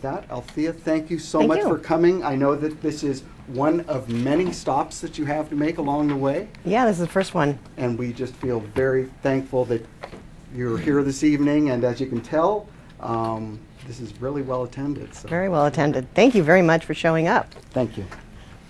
with that, Althea, thank you so much for coming. I know that this is one of many stops that you have to make along the way. Yeah, this is the first one. And we just feel very thankful that you're here this evening. And as you can tell, this is really well attended. So. Very well attended. Thank you very much for showing up. Thank you.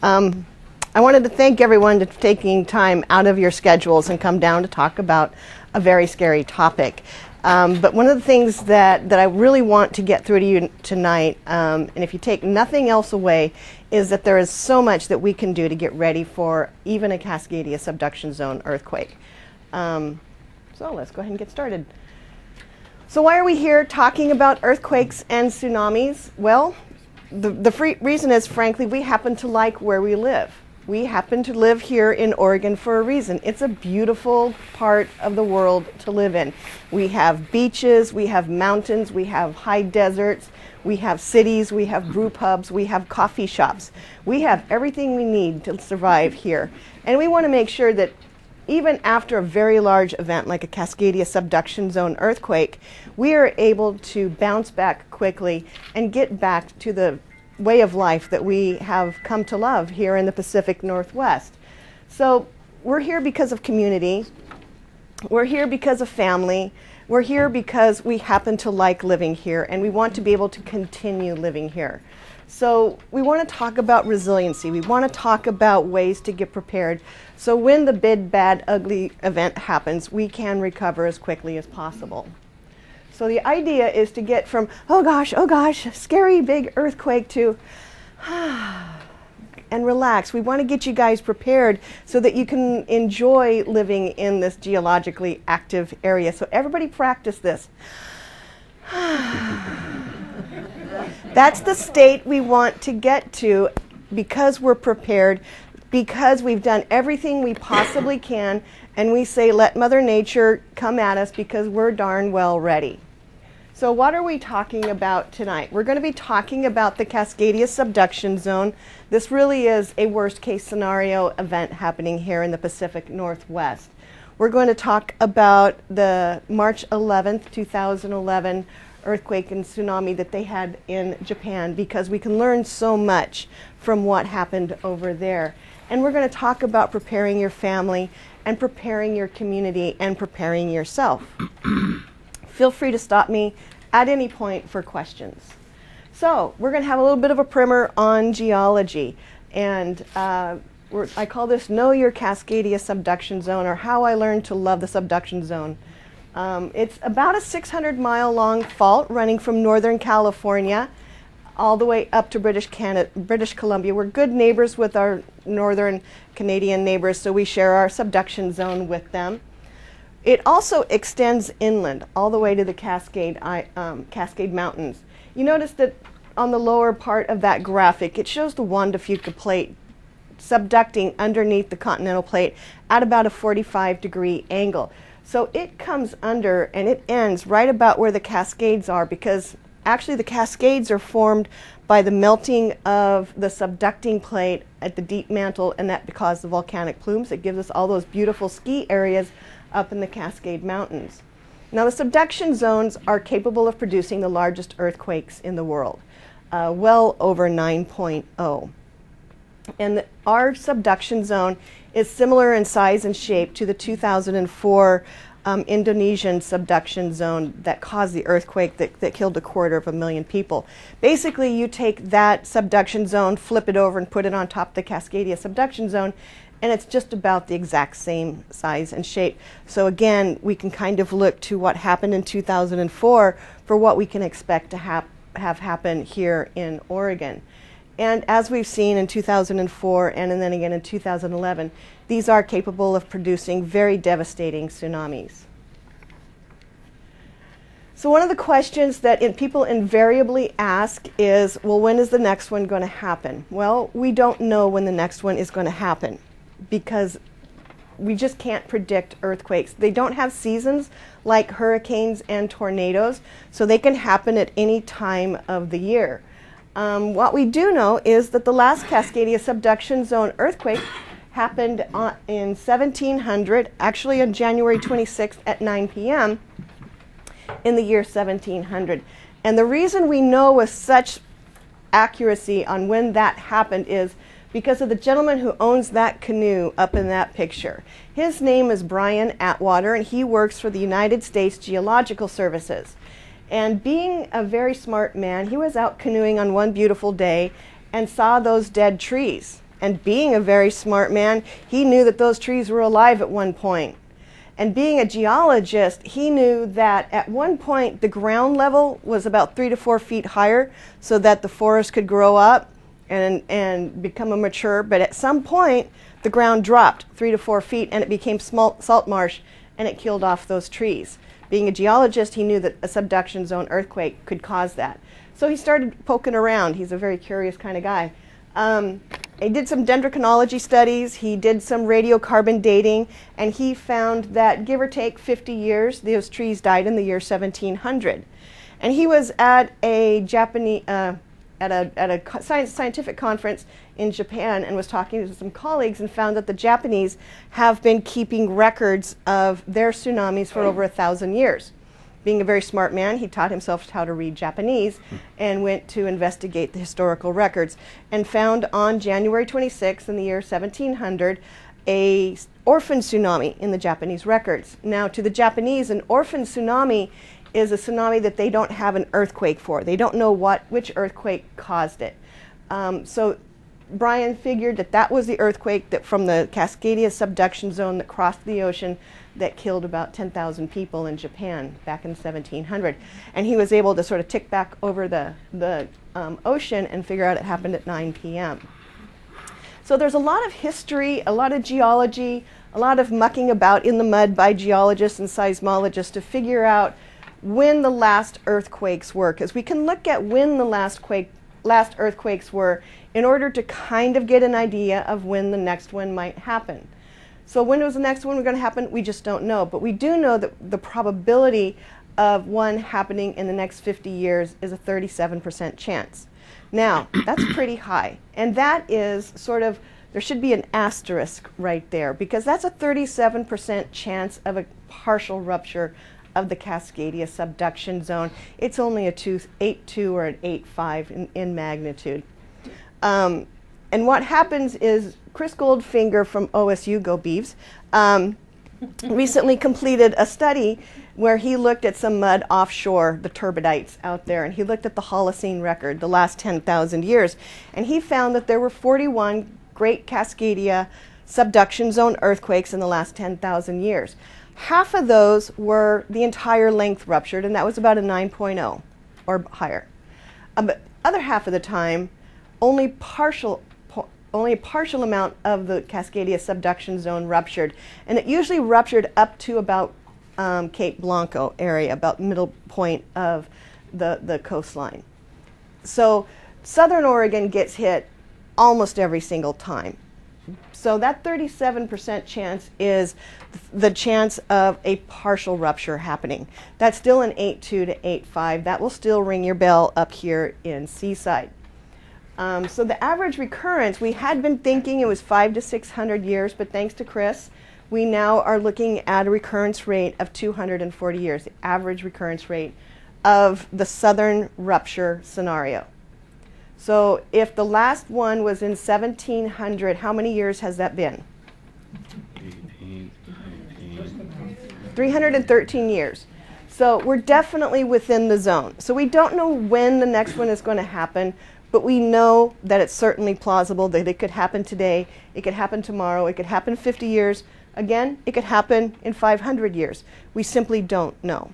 I wanted to thank everyone for taking time out of your schedules and come down to talk about a very scary topic. But one of the things that I really want to get through to you tonight, and if you take nothing else away, is that there is so much that we can do to get ready for even a Cascadia subduction zone earthquake. So let's go ahead and get started. So why are we here talking about earthquakes and tsunamis? Well, the reason is, frankly, we happen to like where we live. We happen to live here in Oregon for a reason. It's a beautiful part of the world to live in. We have beaches, we have mountains, we have high deserts, we have cities, we have brew pubs, we have coffee shops. We have everything we need to survive here. And we want to make sure that even after a very large event like a Cascadia subduction zone earthquake, we are able to bounce back quickly and get back to the way of life that we have come to love here in the Pacific Northwest. So we're here because of community. We're here because of family. We're here because we happen to like living here and we want to be able to continue living here. So we want to talk about resiliency. We want to talk about ways to get prepared so when the big, bad, ugly event happens, we can recover as quickly as possible. So the idea is to get from, oh gosh, scary big earthquake to, and relax. We want to get you guys prepared so that you can enjoy living in this geologically active area. So everybody practice this. That's the state we want to get to because we're prepared, because we've done everything we possibly can, and we say, let Mother Nature come at us because we're darn well ready. So what are we talking about tonight? We're going to be talking about the Cascadia subduction zone. This really is a worst case scenario event happening here in the Pacific Northwest. We're going to talk about the March 11th, 2011 earthquake and tsunami that they had in Japan because we can learn so much from what happened over there. And we're going to talk about preparing your family and preparing your community and preparing yourself. Feel free to stop me at any point for questions. So we're going to have a little bit of a primer on geology. And I call this Know Your Cascadia Subduction Zone, or How I Learned to Love the Subduction Zone. It's about a 600-mile long fault running from Northern California all the way up to British Columbia. We're good neighbors with our northern Canadian neighbors, so we share our subduction zone with them. It also extends inland all the way to the Cascade Mountains. You notice that on the lower part of that graphic, it shows the Juan de Fuca plate subducting underneath the continental plate at about a 45-degree angle. So it comes under and it ends right about where the Cascades are, because actually the Cascades are formed by the melting of the subducting plate at the deep mantle, and that caused the volcanic plumes. It gives us all those beautiful ski areas up in the Cascade Mountains. Now the subduction zones are capable of producing the largest earthquakes in the world, well over 9.0. And our subduction zone is similar in size and shape to the 2004 Indonesian subduction zone that caused the earthquake that killed 250,000 people. Basically, you take that subduction zone, flip it over, and put it on top of the Cascadia subduction zone, and it's just about the exact same size and shape. So again, we can kind of look to what happened in 2004 for what we can expect to have happen here in Oregon. And as we've seen in 2004 and then again in 2011, these are capable of producing very devastating tsunamis. So one of the questions that people invariably ask is, well, when is the next one going to happen? Well, we don't know when the next one is going to happen, because we just can't predict earthquakes. They don't have seasons like hurricanes and tornadoes, so they can happen at any time of the year. What we do know is that the last Cascadia subduction zone earthquake happened in 1700, actually on January 26th at 9 p.m. in the year 1700. And the reason we know with such accuracy on when that happened is because of the gentleman who owns that canoe up in that picture. His name is Brian Atwater, and he works for the United States Geological Services. And being a very smart man, he was out canoeing on one beautiful day and saw those dead trees. And being a very smart man, he knew that those trees were alive at one point. And being a geologist, he knew that at one point the ground level was about 3 to 4 feet higher so that the forest could grow up and become a mature. But at some point, the ground dropped 3 to 4 feet and it became salt marsh and it killed off those trees. Being a geologist, he knew that a subduction zone earthquake could cause that. So he started poking around. He's a very curious kind of guy. He did some dendrochronology studies, he did some radiocarbon dating, and he found that give or take 50 years, those trees died in the year 1700. And he was at a Japanese, at a scientific conference in Japan and was talking to some colleagues and found that the Japanese have been keeping records of their tsunamis for over 1,000 years. Being a very smart man, he taught himself how to read Japanese and went to investigate the historical records and found on January 26th in the year 1700 a orphan tsunami in the Japanese records. Now, to the Japanese, an orphan tsunami is a tsunami that they don't have an earthquake for. They don't know which earthquake caused it. So Brian figured that that was the earthquake that from the Cascadia subduction zone that crossed the ocean that killed about 10,000 people in Japan back in 1700. And he was able to sort of tick back over the ocean and figure out it happened at 9 p.m. So there's a lot of history, a lot of geology, a lot of mucking about in the mud by geologists and seismologists to figure out when the last earthquakes were. Because we can look at when the last earthquakes were in order to kind of get an idea of when the next one might happen. So when was the next one going to happen? We just don't know. But we do know that the probability of one happening in the next 50 years is a 37% chance. Now, that's pretty high. And that is sort of, there should be an asterisk right there because that's a 37% chance of a partial rupture of the Cascadia subduction zone. It's only a 8.2 or an 8.5 in magnitude. And what happens is Chris Goldfinger from OSU, go Beavs, recently completed a study where he looked at some mud offshore, the turbidites out there, and he looked at the Holocene record, the last 10,000 years, and he found that there were 41 Great Cascadia subduction zone earthquakes in the last 10,000 years. Half of those were the entire length ruptured, and that was about a 9.0 or higher. But other half of the time, only a partial amount of the Cascadia subduction zone ruptured, and it usually ruptured up to about Cape Blanco area, about middle point of the coastline. So southern Oregon gets hit almost every single time. So that 37% chance is the chance of a partial rupture happening. That's still an 8.2 to 8.5. That will still ring your bell up here in Seaside. So the average recurrence, we had been thinking it was 500 to 600 years, but thanks to Chris, we now are looking at a recurrence rate of 240 years, the average recurrence rate of the southern rupture scenario. So if the last one was in 1700, how many years has that been? 313 years. So we're definitely within the zone. So we don't know when the next one is going to happen, but we know that it's certainly plausible that it could happen today, it could happen tomorrow, it could happen 50 years. Again, it could happen in 500 years. We simply don't know.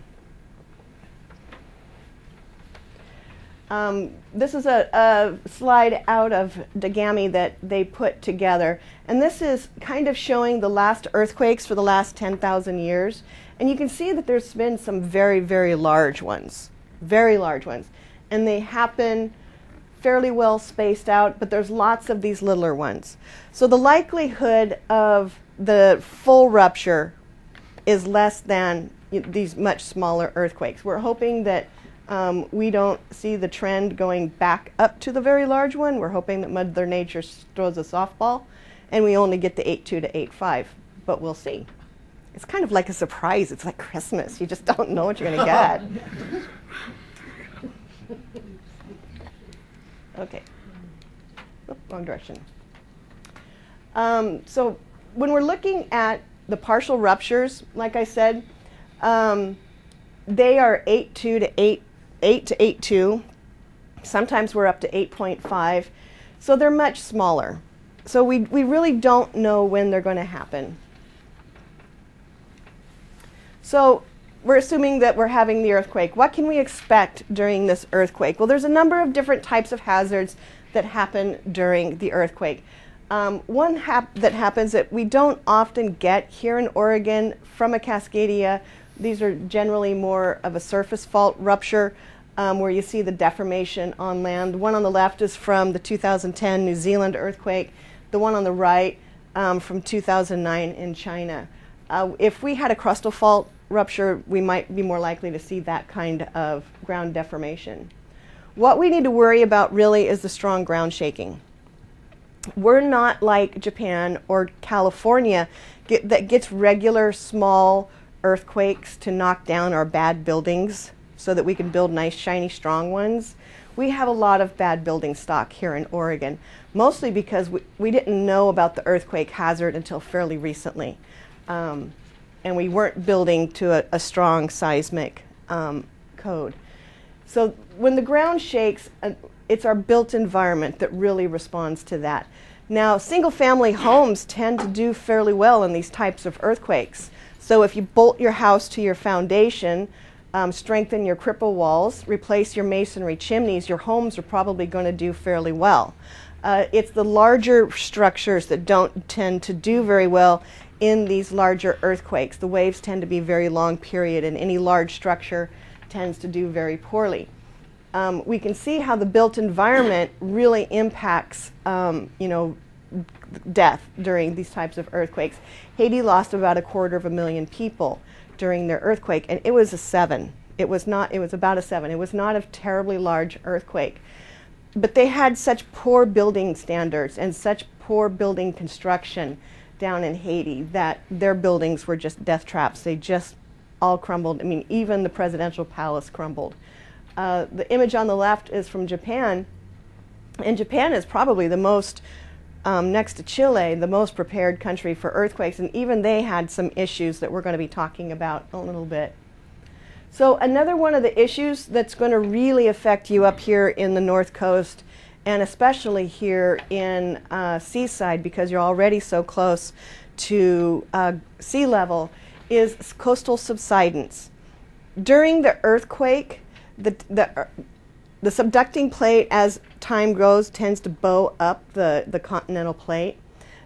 This is a slide out of Dagami that they put together. And this is kind of showing the last earthquakes for the last 10,000 years. And you can see that there's been some very, very large ones. Very large ones. And they happen fairly well spaced out, but there's lots of these littler ones. So the likelihood of the full rupture is less than these much smaller earthquakes. We're hoping that we don't see the trend going back up to the very large one. We're hoping that Mother Nature throws a softball and we only get the 8.2 to 8.5, but we'll see. It's kind of like a surprise. It's like Christmas. You just don't know what you're going to get. Okay. Oop, wrong direction. So when we're looking at the partial ruptures, like I said, they are 8.2 to 8 to 8.2. Sometimes we're up to 8.5. So they're much smaller. So we really don't know when they're going to happen. So we're assuming that we're having the earthquake. What can we expect during this earthquake? Well, there's a number of different types of hazards that happen during the earthquake. One that happens that we don't often get here in Oregon from a Cascadia. These are generally more of a surface fault rupture where you see the deformation on land. The one on the left is from the 2010 New Zealand earthquake. The one on the right from 2009 in China. If we had a crustal fault rupture, we might be more likely to see that kind of ground deformation. What we need to worry about really is the strong ground shaking. We're not like Japan or California that gets regular small earthquakes to knock down our bad buildings so that we can build nice, shiny, strong ones. We have a lot of bad building stock here in Oregon, mostly because we didn't know about the earthquake hazard until fairly recently. And we weren't building to a strong seismic code. So when the ground shakes, it's our built environment that really responds to that. Now, single-family homes tend to do fairly well in these types of earthquakes. So if you bolt your house to your foundation, strengthen your cripple walls, replace your masonry chimneys, your homes are probably going to do fairly well. It's the larger structures that don't tend to do very well in these larger earthquakes. The waves tend to be very long period, and any large structure tends to do very poorly. We can see how the built environment really impacts, death during these types of earthquakes. Haiti lost about 250,000 people during their earthquake, and it was a 7. It was about a 7. It was not a terribly large earthquake. But they had such poor building standards and such poor building construction down in Haiti that their buildings were just death traps. They just all crumbled. I mean, even the presidential palace crumbled. The image on the left is from Japan, and Japan is probably the most, next to Chile, the most prepared country for earthquakes, and even they had some issues that we're going to be talking about a little bit. So another one of the issues that's going to really affect you up here in the North Coast, and especially here in Seaside, because you're already so close to sea level, is coastal subsidence. During the earthquake, the subducting plate, as time goes, tends to bow up the continental plate.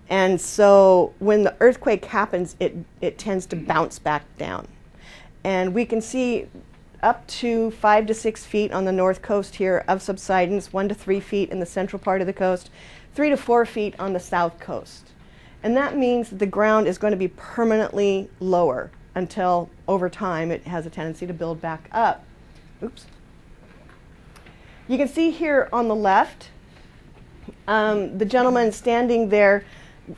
And so when the earthquake happens, it tends to bounce back down. And we can see up to 5 to 6 feet on the north coast here of subsidence, 1 to 3 feet in the central part of the coast, 3 to 4 feet on the south coast. And that means that the ground is going to be permanently lower until over time it has a tendency to build back up. Oops. You can see here on the left, the gentleman standing there,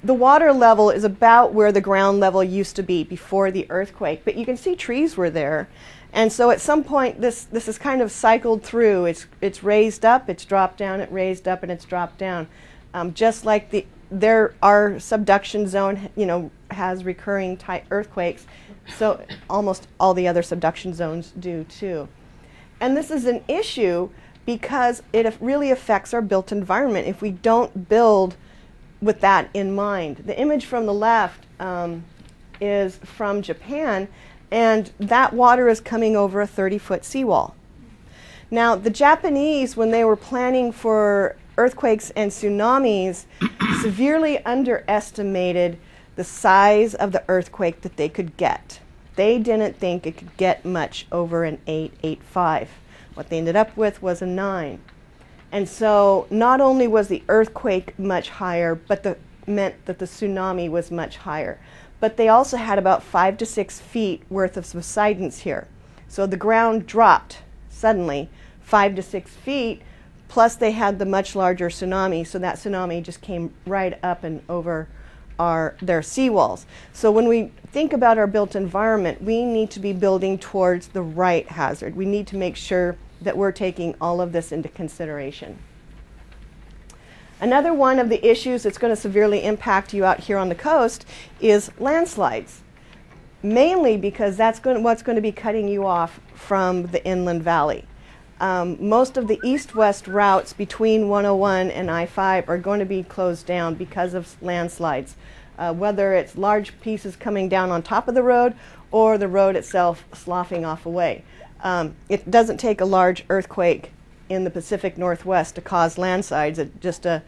the water level is about where the ground level used to be before the earthquake, but you can see trees were there. And so at some point this is kind of cycled through. It's raised up, it's dropped down, it raised up, and it's dropped down. Just like our subduction zone, has recurring type earthquakes, so almost all the other subduction zones do too. And this is an issue because it really affects our built environment if we don't build with that in mind. The image from the left is from Japan, and that water is coming over a 30-foot seawall. Now, the Japanese, when they were planning for earthquakes and tsunamis, severely underestimated the size of the earthquake that they could get. They didn't think it could get much over an 8.5. What they ended up with was a 9. And so not only was the earthquake much higher, but that meant that the tsunami was much higher. But they also had about 5 to 6 feet worth of subsidence here. So the ground dropped suddenly 5 to 6 feet, plus they had the much larger tsunami, so that tsunami just came right up and over their seawalls. So when we think about our built environment, we need to be building towards the right hazard. We need to make sure that we're taking all of this into consideration. Another one of the issues that's going to severely impact you out here on the coast is landslides, mainly because that's what's going to be cutting you off from the inland valley. Most of the east-west routes between 101 and I-5 are going to be closed down because of landslides, whether it's large pieces coming down on top of the road or the road itself sloughing off away. It doesn't take a large earthquake in the Pacific Northwest to cause landslides. Just a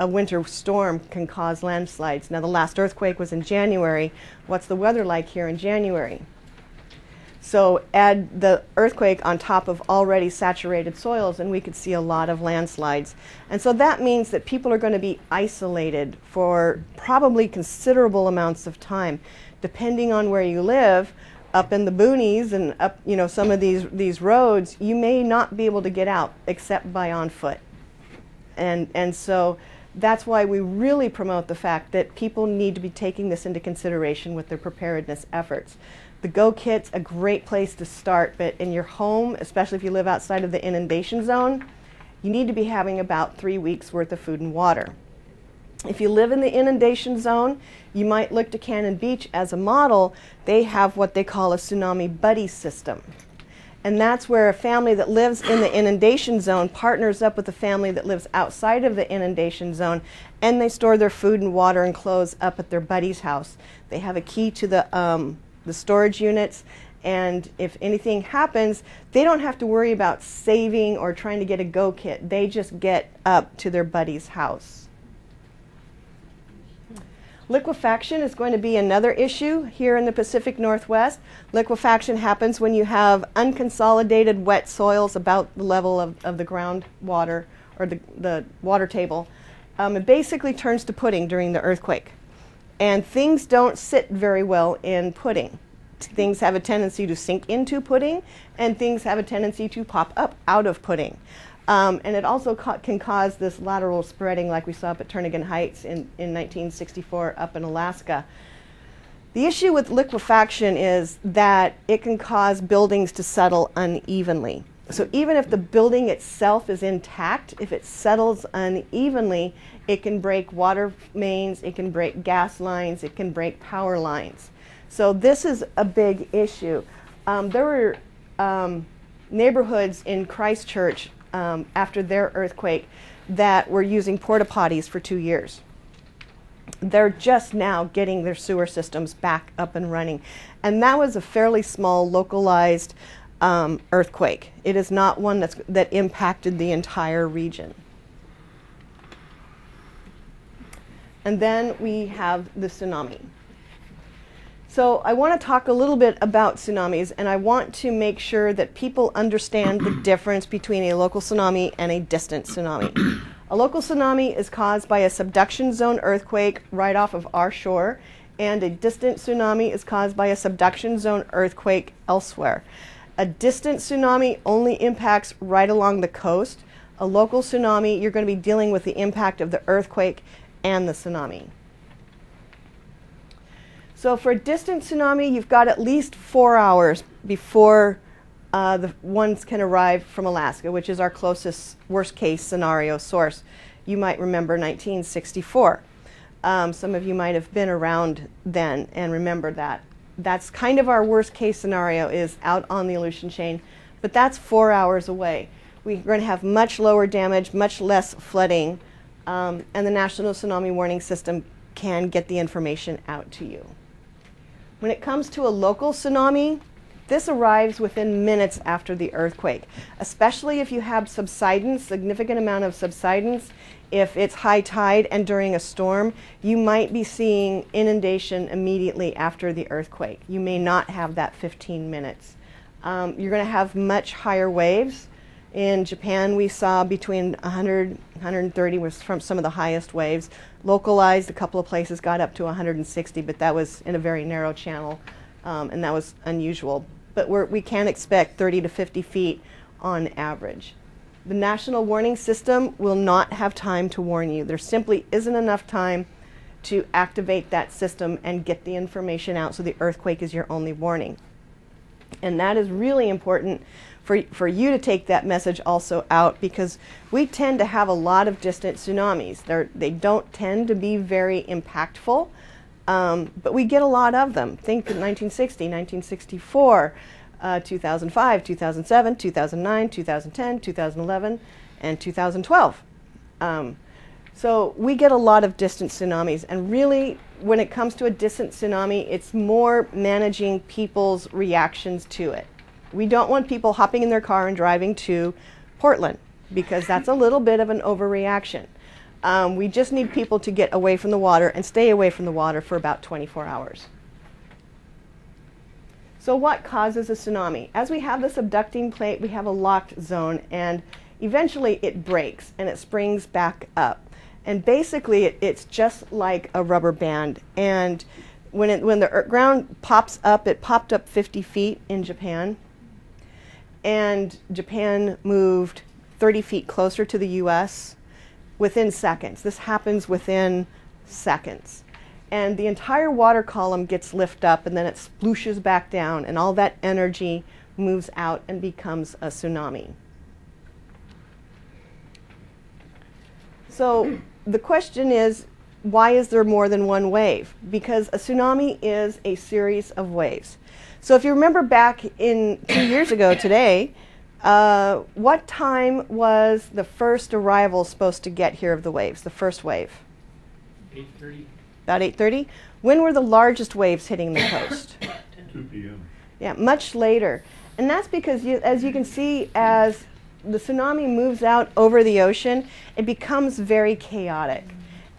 winter storm can cause landslides. Now, the last earthquake was in January. What's the weather like here in January? So add the earthquake on top of already saturated soils and we could see a lot of landslides. And so that means that people are going to be isolated for probably considerable amounts of time. Depending on where you live, up in the boonies and up, you know, some of these roads, you may not be able to get out except by on foot. And so that's why we really promote the fact that people need to be taking this into consideration with their preparedness efforts. The Go Kit's a great place to start, but in your home, especially if you live outside of the inundation zone, you need to be having about 3 weeks worth of food and water. If you live in the inundation zone, you might look to Cannon Beach as a model. They have what they call a tsunami buddy system. And that's where a family that lives in the inundation zone partners up with a family that lives outside of the inundation zone, and they store their food and water and clothes up at their buddy's house. They have a key to the storage units, and if anything happens, they don't have to worry about saving or trying to get a Go Kit. They just get up to their buddy's house. Liquefaction is going to be another issue here in the Pacific Northwest. Liquefaction happens when you have unconsolidated wet soils about the level of the groundwater or the water table. It basically turns to pudding during the earthquake. And things don't sit very well in pudding. Things have a tendency to sink into pudding, and things have a tendency to pop up out of pudding. And it also can cause this lateral spreading like we saw up at Turnagain Heights in 1964 up in Alaska. The issue with liquefaction is that it can cause buildings to settle unevenly. So even if the building itself is intact, if it settles unevenly, it can break water mains, it can break gas lines, it can break power lines. So this is a big issue. There were neighborhoods in Christchurch after their earthquake that were using porta potties for 2 years. They're just now getting their sewer systems back up and running. And that was a fairly small, localized earthquake. It is not one that impacted the entire region. And then we have the tsunami. So I want to talk a little bit about tsunamis, and I want to make sure that people understand the difference between a local tsunami and a distant tsunami. A local tsunami is caused by a subduction zone earthquake right off of our shore, and a distant tsunami is caused by a subduction zone earthquake elsewhere. A distant tsunami only impacts right along the coast. A local tsunami, you're going to be dealing with the impact of the earthquake and the tsunami. So for a distant tsunami, you've got at least 4 hours before the ones can arrive from Alaska, which is our closest worst-case scenario source. You might remember 1964. Some of you might have been around then and remember that. That's kind of our worst-case scenario, is out on the Aleutian chain, but that's 4 hours away. We're going to have much lower damage, much less flooding, and the National Tsunami Warning System can get the information out to you. When it comes to a local tsunami, this arrives within minutes after the earthquake, especially if you have subsidence, significant amount of subsidence. If it's high tide and during a storm, you might be seeing inundation immediately after the earthquake. You may not have that 15 minutes. You're going to have much higher waves. In Japan, we saw between 100 and 130 was from some of the highest waves. Localized, a couple of places got up to 160, but that was in a very narrow channel, and that was unusual. But we can expect 30 to 50 feet on average. The National Warning System will not have time to warn you. There simply isn't enough time to activate that system and get the information out, so the earthquake is your only warning. And that is really important for you to take that message also out, because we tend to have a lot of distant tsunamis. They don't tend to be very impactful, but we get a lot of them. Think of 1960, 1964, 2005, 2007, 2009, 2010, 2011, and 2012. So we get a lot of distant tsunamis, and really, when it comes to a distant tsunami, it's more managing people's reactions to it. We don't want people hopping in their car and driving to Portland, because that's a little bit of an overreaction. We just need people to get away from the water and stay away from the water for about 24 hours. So what causes a tsunami? As we have the subducting plate, we have a locked zone, and eventually it breaks and it springs back up. And basically it's just like a rubber band. And when the ground pops up, it popped up 50 feet in Japan. And Japan moved 30 feet closer to the US within seconds. This happens within seconds. And the entire water column gets lifted up, and then it splooshes back down, and all that energy moves out and becomes a tsunami. So the question is, why is there more than one wave? Because a tsunami is a series of waves. So if you remember back in 2 years ago today, what time was the first arrival supposed to get here of the waves, the first wave? 8:30. About 8:30? When were the largest waves hitting the coast? 2 p.m. Yeah, much later. And that's because, as you can see, as the tsunami moves out over the ocean, it becomes very chaotic.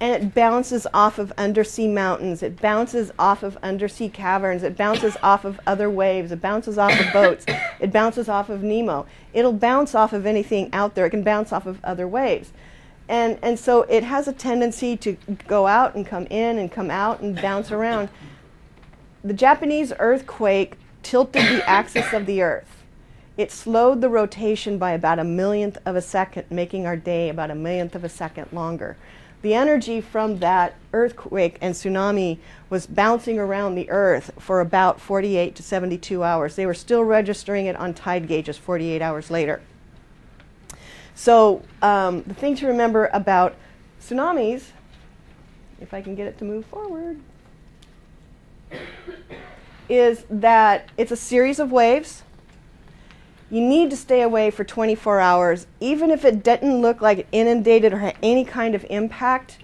And it bounces off of undersea mountains, it bounces off of undersea caverns, it bounces off of other waves, it bounces off of boats, it bounces off of Nemo. It'll bounce off of anything out there. It can bounce off of other waves. And so it has a tendency to go out and come in and come out and bounce around. The Japanese earthquake tilted the axis of the Earth. It slowed the rotation by about 1/millionth of a second, making our day about 1/millionth of a second longer. The energy from that earthquake and tsunami was bouncing around the Earth for about 48 to 72 hours. They were still registering it on tide gauges 48 hours later. So the thing to remember about tsunamis, if I can get it to move forward, is that it's a series of waves. You need to stay away for 24 hours, even if it didn't look like it inundated or had any kind of impact,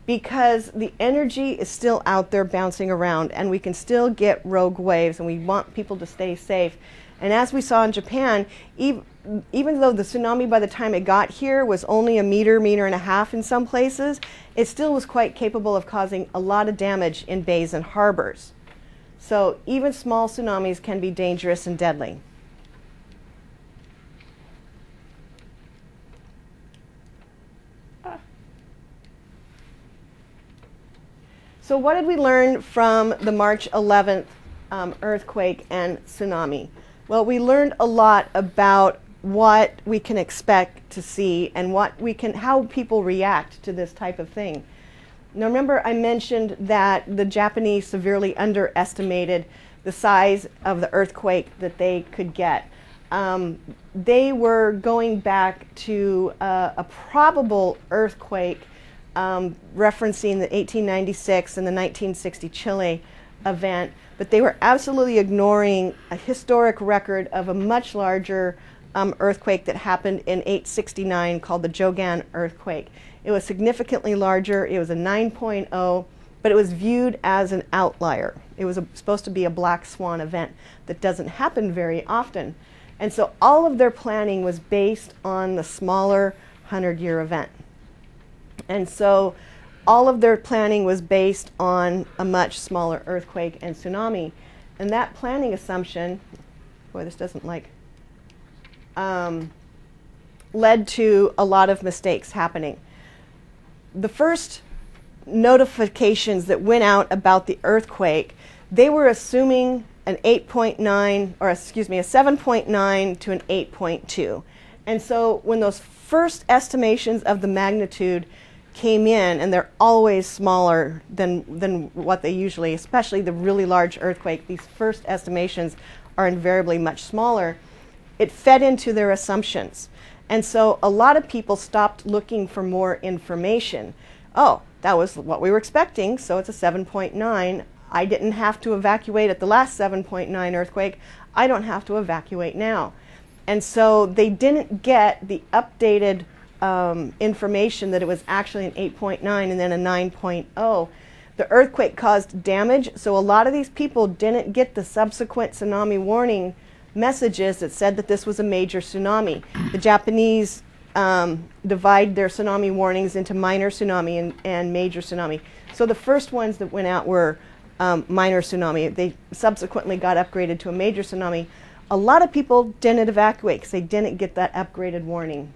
because the energy is still out there bouncing around, and we can still get rogue waves, and we want people to stay safe. And as we saw in Japan, even though the tsunami by the time it got here was only a meter, meter and a half in some places, it still was quite capable of causing a lot of damage in bays and harbors. So even small tsunamis can be dangerous and deadly. So what did we learn from the March 11th earthquake and tsunami? Well, we learned a lot about what we can expect to see and how people react to this type of thing. Now remember, I mentioned that the Japanese severely underestimated the size of the earthquake that they could get. They were going back to a probable earthquake referencing the 1896 and the 1960 Chile event, but they were absolutely ignoring a historic record of a much larger earthquake that happened in 869 called the Jogan earthquake. It was significantly larger. It was a 9.0, but it was viewed as an outlier. It was supposed to be a black swan event that doesn't happen very often. And so all of their planning was based on the smaller 100-year event. And so all of their planning was based on a much smaller earthquake and tsunami. And that planning assumption, boy, this doesn't like, led to a lot of mistakes happening. The first notifications that went out about the earthquake, they were assuming an 8.9, or excuse me, a 7.9 to an 8.2. And so when those first estimations of the magnitude came in, and they're always smaller than what they usually, especially the really large earthquake, these first estimations are invariably much smaller. it fed into their assumptions. And so a lot of people stopped looking for more information. Oh, that was what we were expecting, so it's a 7.9. I didn't have to evacuate at the last 7.9 earthquake. I don't have to evacuate now. And so they didn't get the updated information that it was actually an 8.9 and then a 9.0. The earthquake caused damage, so a lot of these people didn't get the subsequent tsunami warning messages that said that this was a major tsunami. The Japanese divide their tsunami warnings into minor tsunami and major tsunami. So the first ones that went out were minor tsunami. They subsequently got upgraded to a major tsunami. A lot of people didn't evacuate because they didn't get that upgraded warning.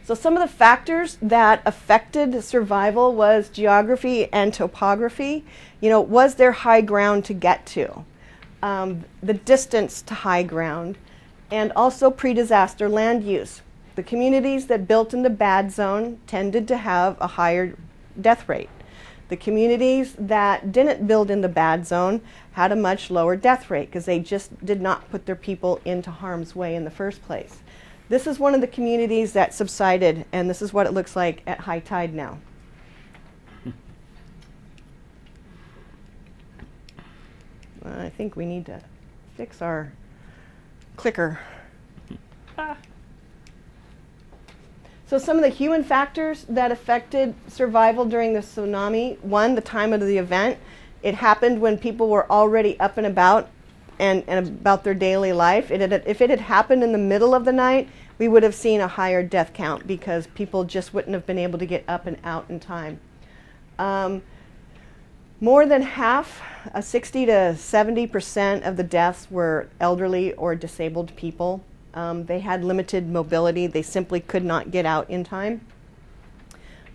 So some of the factors that affected survival was geography and topography. You know, was there high ground to get to? The distance to high ground, and also pre-disaster land use. The communities that built in the bad zone tended to have a higher death rate. The communities that didn't build in the bad zone had a much lower death rate because they just did not put their people into harm's way in the first place. This is one of the communities that subsided, and this is what it looks like at high tide now. I think we need to fix our clicker. So some of the human factors that affected survival during the tsunami: one, the time of the event. It happened when people were already up and about and about their daily life. If it had happened in the middle of the night, we would have seen a higher death count because people just wouldn't have been able to get up and out in time. More than half, 60 to 70% of the deaths were elderly or disabled people. They had limited mobility. They simply could not get out in time.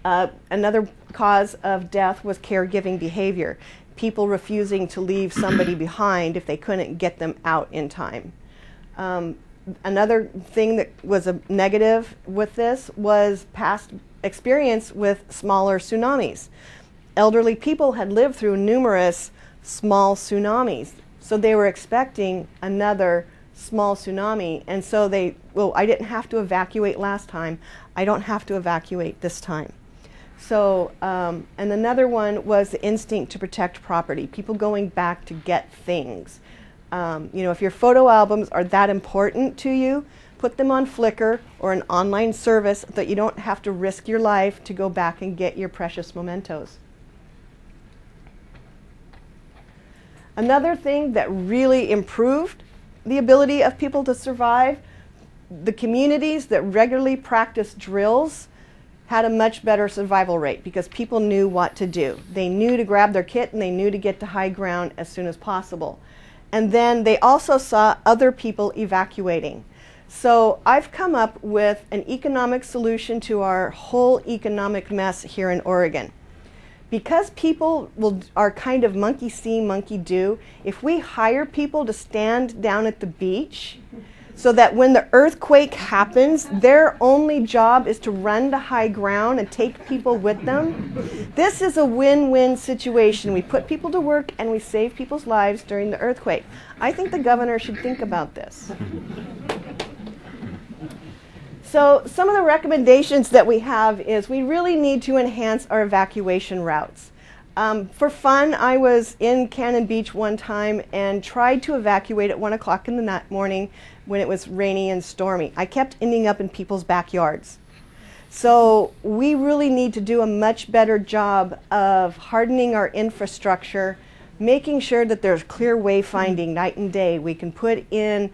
Another cause of death was caregiving behavior. People refusing to leave somebody behind if they couldn't get them out in time. Another thing that was a negative with this was past experience with smaller tsunamis. Elderly people had lived through numerous small tsunamis, so they were expecting another small tsunami, and so I didn't have to evacuate last time, I don't have to evacuate this time. So, and another one was the instinct to protect property, people going back to get things. You know, if your photo albums are that important to you, put them on Flickr or an online service that you don't have to risk your life to go back and get your precious mementos. Another thing that really improved the ability of people to survive, the communities that regularly practiced drills had a much better survival rate because people knew what to do. They knew to grab their kit and they knew to get to high ground as soon as possible. And then they also saw other people evacuating. So I've come up with an economic solution to our whole economic mess here in Oregon. Because people are kind of monkey see, monkey do, if we hire people to stand down at the beach so that when the earthquake happens, their only job is to run to high ground and take people with them, this is a win-win situation. We put people to work and we save people's lives during the earthquake. I think the governor should think about this. So some of the recommendations that we have is we really need to enhance our evacuation routes. For fun, I was in Cannon Beach one time and tried to evacuate at 1 o'clock in the morning when it was rainy and stormy. I kept ending up in people's backyards. So we really need to do a much better job of hardening our infrastructure, making sure that there's clear wayfinding night and day. We can put in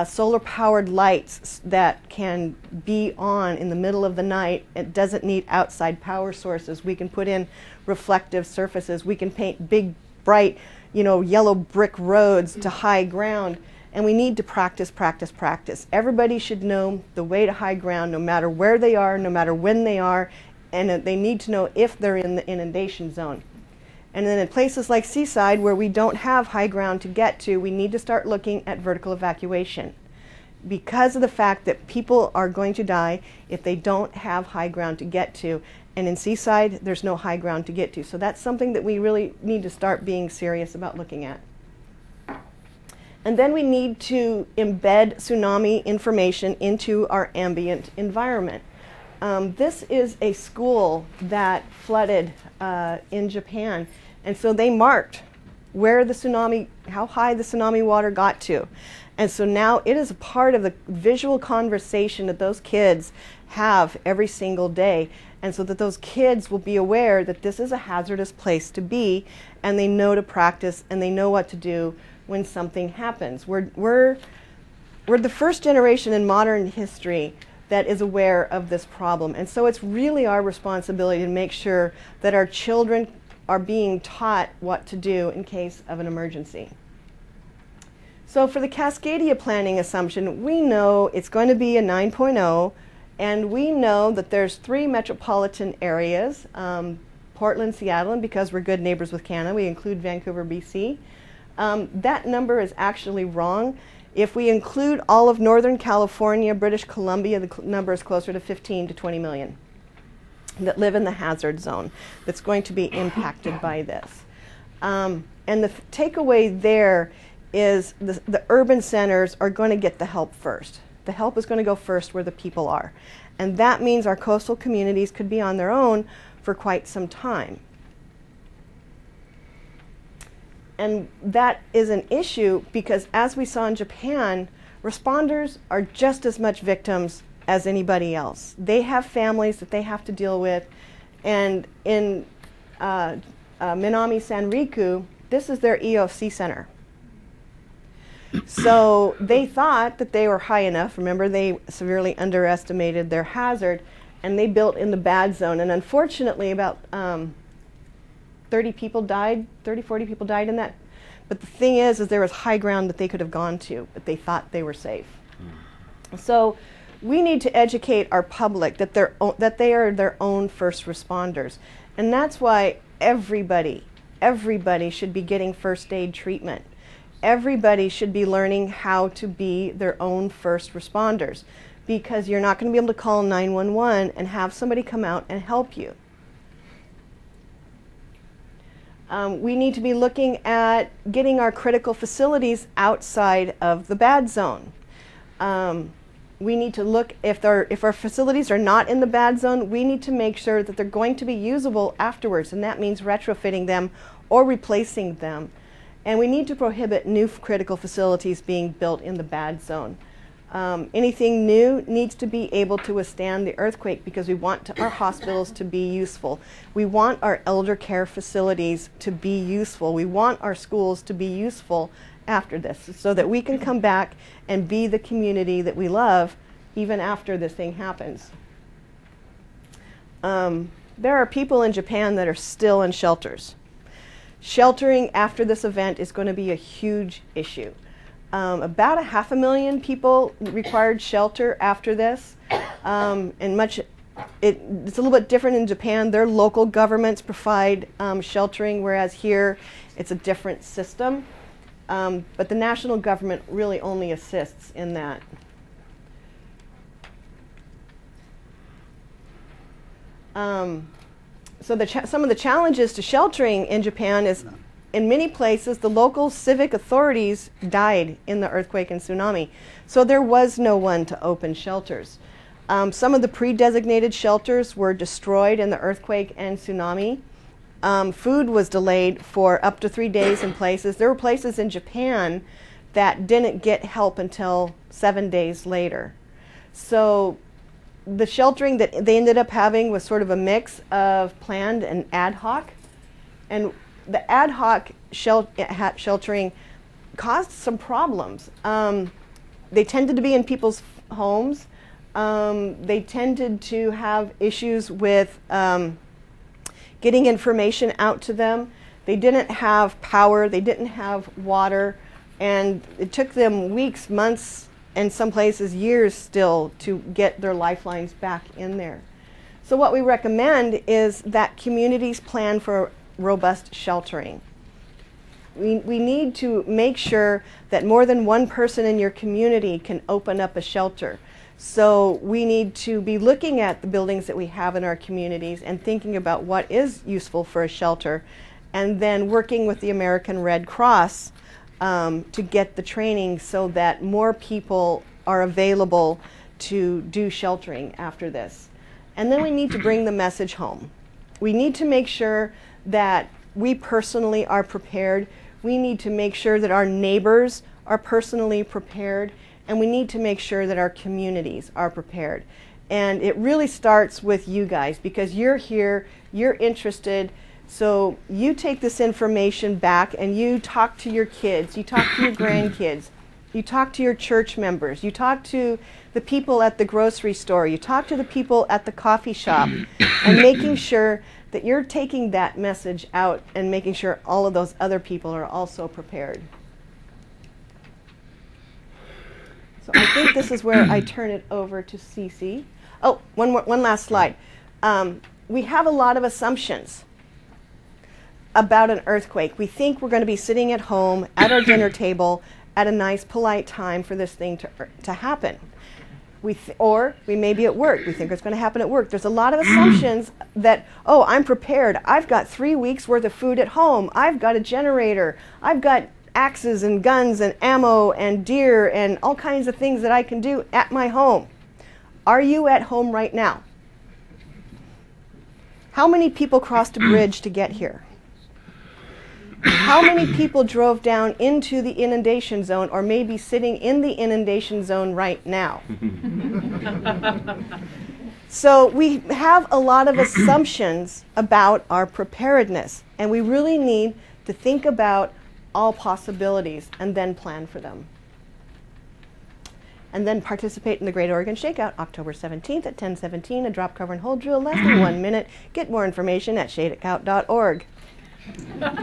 solar-powered lights that can be on in the middle of the night. It doesn't need outside power sources. We can put in reflective surfaces. We can paint big, bright, yellow brick roads to high ground. And we need to practice, practice, practice. Everybody should know the way to high ground, no matter where they are, no matter when they are, and they need to know if they're in the inundation zone. And then in places like Seaside, where we don't have high ground to get to, we need to start looking at vertical evacuation because of the fact that people are going to die if they don't have high ground to get to. And in Seaside, there's no high ground to get to. So that's something that we really need to start being serious about looking at. And then we need to embed tsunami information into our ambient environment. This is a school that flooded in Japan, and so they marked where the tsunami, how high the tsunami water got to. And so now it is a part of the visual conversation that those kids have every single day, and so that those kids will be aware that this is a hazardous place to be, and they know to practice, and they know what to do when something happens. We're the first generation in modern history that is aware of this problem, and so it's really our responsibility to make sure that our children are being taught what to do in case of an emergency. So for the Cascadia planning assumption, we know it's going to be a 9.0, and we know that there's 3 metropolitan areas, Portland, Seattle, and because we're good neighbors with Canada, we include Vancouver, BC. That number is actually wrong. If we include all of Northern California, British Columbia, the number is closer to 15 to 20 million that live in the hazard zone that's going to be impacted by this. And the takeaway there is the urban centers are going to get the help first. The help is going to go first where the people are. And that means our coastal communities could be on their own for quite some time. And that is an issue because, as we saw in Japan, responders are just as much victims as anybody else. They have families that they have to deal with. And in Minami Sanriku, this is their EOC center. So they thought that they were high enough. Remember, they severely underestimated their hazard, and they built in the bad zone. And unfortunately, about 40 people died in that. But the thing is there was high ground that they could have gone to, but they thought they were safe. So we need to educate our public that they are their own first responders. And that's why everybody should be getting first aid treatment. Everybody should be learning how to be their own first responders, because you're not going to be able to call 911 and have somebody come out and help you. We need to be looking at getting our critical facilities outside of the bad zone. We need to look, if our facilities are not in the bad zone, we need to make sure that they're going to be usable afterwards, and that means retrofitting them or replacing them. And we need to prohibit new critical facilities being built in the bad zone. Anything new needs to be able to withstand the earthquake, because we want our hospitals to be useful. We want our elder care facilities to be useful. We want our schools to be useful after this, so that we can come back and be the community that we love even after this thing happens. There are people in Japan that are still in shelters. Sheltering after this event is going to be a huge issue. About 500,000 people required shelter after this, and it's a little bit different in Japan. Their local governments provide sheltering, whereas here it's a different system. But the national government really only assists in that. So some of the challenges to sheltering in Japan is, in many places, the local civic authorities died in the earthquake and tsunami. So there was no one to open shelters. Some of the pre-designated shelters were destroyed in the earthquake and tsunami. Food was delayed for up to 3 days in places. There were places in Japan that didn't get help until 7 days later. So the sheltering that they ended up having was sort of a mix of planned and ad hoc. And the ad hoc sheltering caused some problems. They tended to be in people's homes. They tended to have issues with getting information out to them. They didn't have power, they didn't have water, and it took them weeks, months, and some places years still to get their lifelines back in there. So what we recommend is that communities plan for robust sheltering. We need to make sure that more than one person in your community can open up a shelter. So we need to be looking at the buildings that we have in our communities and thinking about what is useful for a shelter, and then working with the American Red Cross to get the training so that more people are available to do sheltering after this. And then we need to bring the message home. We need to make sure that we personally are prepared. We need to make sure that our neighbors are personally prepared. And we need to make sure that our communities are prepared. And it really starts with you guys, because you're here, you're interested. So you take this information back and you talk to your kids, you talk to your grandkids, you talk to your church members, you talk to the people at the grocery store, you talk to the people at the coffee shop, and making sure that you're taking that message out and making sure all of those other people are also prepared. So I think this is where I turn it over to CeCi. Oh, one last slide. We have a lot of assumptions about an earthquake. We think we're going to be sitting at home at our dinner table at a nice, polite time for this thing to happen. Or we may be at work. We think it's going to happen at work. There's a lot of assumptions that, oh, I'm prepared. I've got 3 weeks worth of food at home. I've got a generator. I've got axes and guns and ammo and deer and all kinds of things that I can do at my home. Are you at home right now? How many people crossed a bridge to get here? How many people drove down into the inundation zone or maybe sitting in the inundation zone right now? So we have a lot of assumptions about our preparedness, and we really need to think about all possibilities and then plan for them. And then participate in the Great Oregon Shakeout, October 17th at 10:17, a drop, cover, and hold drill, less than 1 minute. Get more information at shakeout.org.